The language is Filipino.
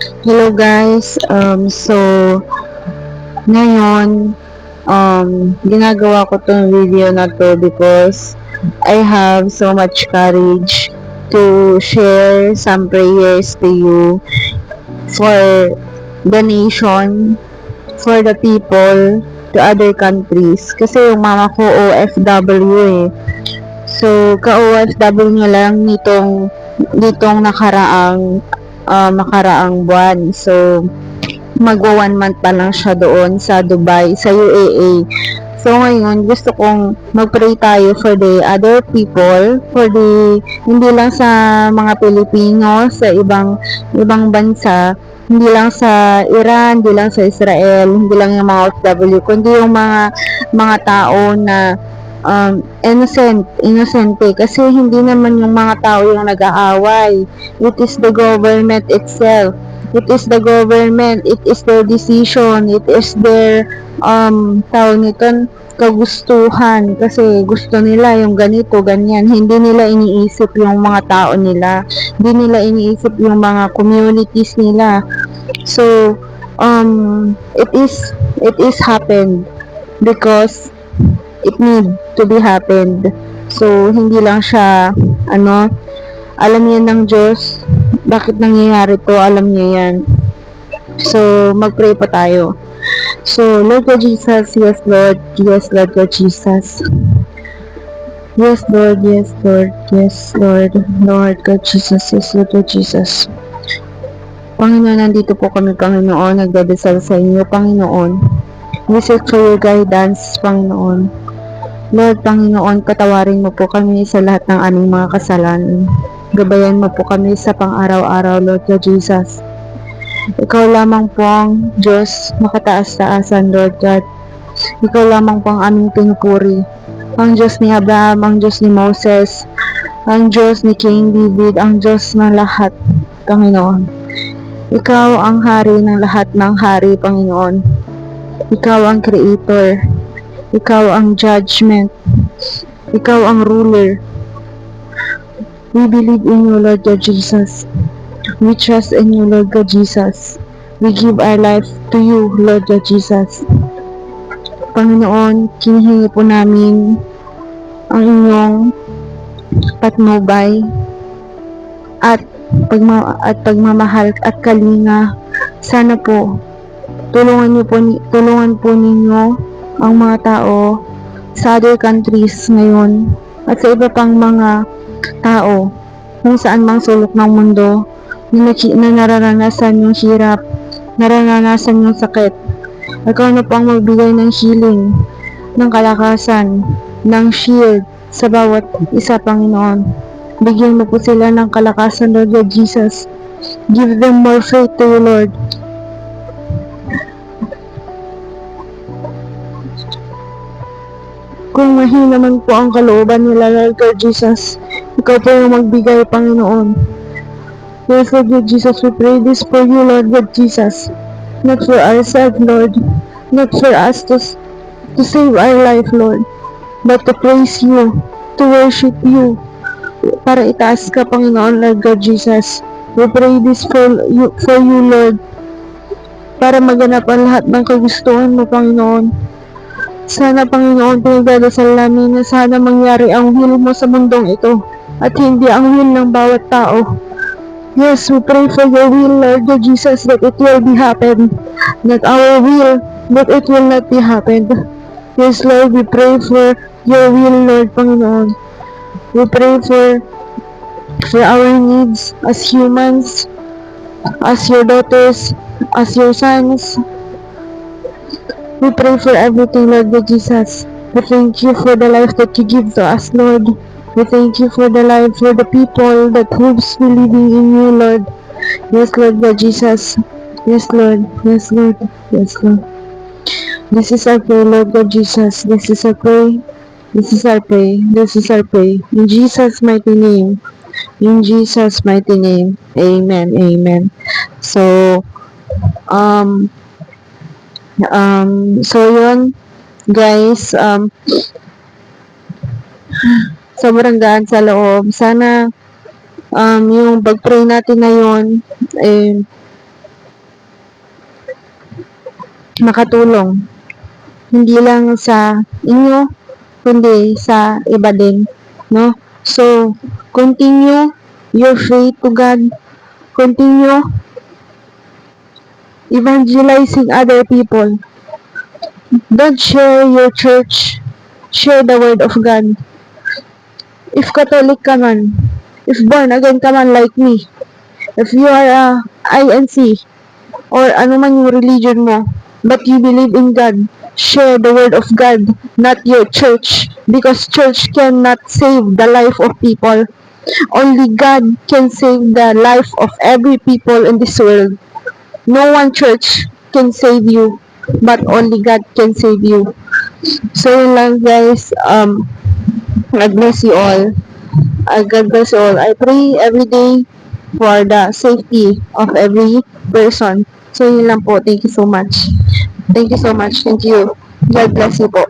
Hello guys, ngayon, ginagawa ko tong video na to because I have so much courage to share some prayers to you for the nation, for the people, to other countries. Kasi yung mama ko OFW eh. So, ka-OFW lang nitong nakaraang buwan. So, magwa 1 month pa lang siya doon sa Dubai, sa UAE. So ngayon, gusto kong mag-pray tayo for the other people, hindi lang sa mga Pilipino, sa ibang bansa, hindi lang sa Iran, hindi lang sa Israel, hindi lang yung mga OFW, kundi yung mga tao na innocente kasi hindi naman yung mga tao yung nag-aaway. It is the government itself. It is the government, it is their decision, it is their tawag nito, kagustuhan kasi gusto nila yung ganito, ganyan. Hindi nila iniisip yung mga tao nila. Hindi nila iniisip yung mga communities nila. So, it is happened because it need to be happened. So, hindi lang siya, alam yan ng Diyos. Bakit nangyayari to? Alam niya yan. So, mag-pray pa tayo. So, Lord God Jesus, yes Lord, yes Lord God Jesus. Yes Lord, yes Lord, yes Lord, Lord God Jesus, yes Lord God Jesus. Panginoon, nandito po kami, Panginoon, nagdadasal sa inyo, Panginoon. We seek for your guidance, Panginoon. Lord, Panginoon, patawarin mo po kami sa lahat ng aming mga kasalanan. Gabayan mo po kami sa pang-araw-araw, Lord God Jesus. Ikaw lamang po ang Diyos, makataas-taasan, Lord God. Ikaw lamang po ang aming pinupuri. Ang Diyos ni Abraham, ang Diyos ni Moses, ang Diyos ni King David, ang Diyos ng lahat, Panginoon. Ikaw ang hari ng lahat ng hari, Panginoon. Ikaw ang creator. Ikaw ang judgment. Ikaw ang ruler. We believe in you, Lord God Jesus. We trust in you, Lord God Jesus. We give our life to you, Lord God Jesus. Panginoon, kinihingi po namin ang inyong patnubay at pagmamahal at kalinga. Sana po tulungan po ninyo ang mga tao sa other countries ngayon at sa iba pang mga tao kung saan mang sulok ng mundo na nararanasan yung hirap, nararanasan yung sakit. Ikaw na po ang magbigay ng healing, ng kalakasan, ng shield sa bawat isa, Panginoon. Bigyan mo po sila ng kalakasan, Lord God Jesus. Give them more faith to you, Lord. Kung mahina man po ang kalooban nila, Lord God Jesus, ikaw po yung magbigay, Panginoon. Yes, Lord God Jesus, we pray this for you, Lord God Jesus. Not for ourselves, Lord. Not for us to save our life, Lord. But to praise you, to worship you, para itaas ka, Panginoon, Lord God Jesus. We pray this for you, Lord, para maganap ang lahat ng kagustuhan mo, Panginoon. Sana, Panginoon, pinagdadasal namin na sana mangyari ang will mo sa mundong ito at hindi ang will ng bawat tao. Yes, we pray for your will, Lord God Jesus, that it will be happen. Not our will, but it will not be happened. Yes, Lord, we pray for your will, Lord, Panginoon. We pray for our needs as humans, as your daughters, as your sons. We pray for everything, Lord God Jesus. We thank you for the life that you give to us, Lord. We thank you for the life, for the people that hopes believing in you, Lord. Yes, Lord God Jesus. Yes, Lord. Yes, Lord. Yes, Lord. This is our prayer, Lord God Jesus. This is our prayer. This is our prayer. This is our prayer. In Jesus' mighty name. In Jesus' mighty name. Amen. Amen. So, yun, guys, sobrang gaan sa loob. Sana, yung pag-pray natin na yun, eh, makatulong. Hindi lang sa inyo, kundi sa iba din, no? So, continue your faith to God. Continue evangelizing other people. Don't share your church. Share the word of God. If Catholic ka man, if born again ka man like me, if you are a INC, or ano man yung religion mo, but you believe in God, share the word of God, not your church, because church cannot save the life of people. Only God can save the life of every people in this world. No one church can save you, but only God can save you. So yun lang guys, God bless you all. God bless you all. I pray every day for the safety of every person. So yun lang po. Thank you so much. Thank you so much. Thank you. God bless you po.